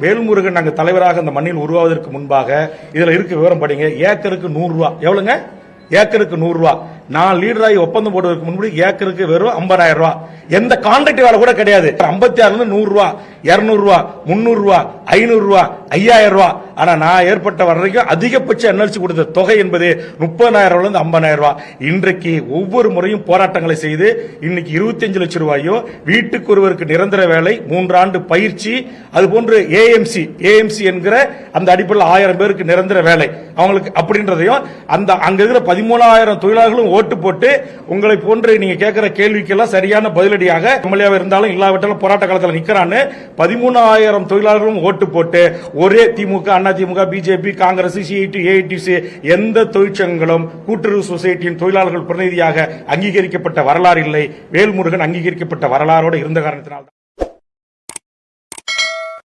வேல்முருகன் நாங்கள் தலைவராக அந்த மண்ணில் உருவாவதற்கு முன்பாக இதுல இருக்க விவரம் படிங்க. ஏக்கருக்கு 100 ரூபா. எவ்வளவுங்க? ஏக்கருக்கு 100 ரூபா. நான் லீடராகி ஒப்பந்தம் போடுவதற்கு முன்பு ஏக்கருக்கு வெறும் 50,000 ரூபாய். எந்த கான்ட்ராக்ட் வேலை கூட கிடையாது. 56 100 ரூபா, 200 ரூபா, 300 ரூபா, 500 ரூபா, 5000 ரூபாய். ஆனா நான் ஏற்பட்ட வரைக்கும் அதிகபட்ச என்எல்சி கொடுத்த தொகை என்பது 30,000 ரூபாயிலிருந்து 50,000 ரூபாய். இன்றைக்கு ஒவ்வொரு முறையும் போராட்டங்களை செய்து இன்னைக்கு 25 லட்சம் ரூபாயோ, வீட்டுக்கு ஒருவருக்கு நிரந்தர வேலை, 3 ஆண்டு பயிற்சி, அதுபோன்று ஏஎம்சி என்கிற அந்த அடிப்படையில் 1000 பேருக்கு நிரந்தர வேலை அவங்களுக்கு அப்படின்றதையும் அந்த அங்க இருக்கிற 13,000 தொழிலாளர்களும் ஓட்டு போட்டு உங்களை போன்று நீங்க கேட்கிற கேள்விக்கெல்லாம் சரியான பதிலடியாக எம்எல்ஏ இருந்தாலும் இல்லாவிட்டாலும் போராட்ட காலத்தில் நிக்கிறான்னு 13,000 தொழிலாளர்களும் ஓட்டு போட்டு ஒரே திமுக, Anna DMK, BJP, Congress, CID, AITC எந்த தொழிற்சங்கங்களும் கூட்டுறவு சொசைட்டியின் தொழிலாளர்கள் பிரதிநிதியாக அங்கீகரிக்கப்பட்ட வரலாறு இல்லை. வேல்முருகன் அங்கீகரிக்கப்பட்ட வரலாறோடு இருந்த காரணத்தினால்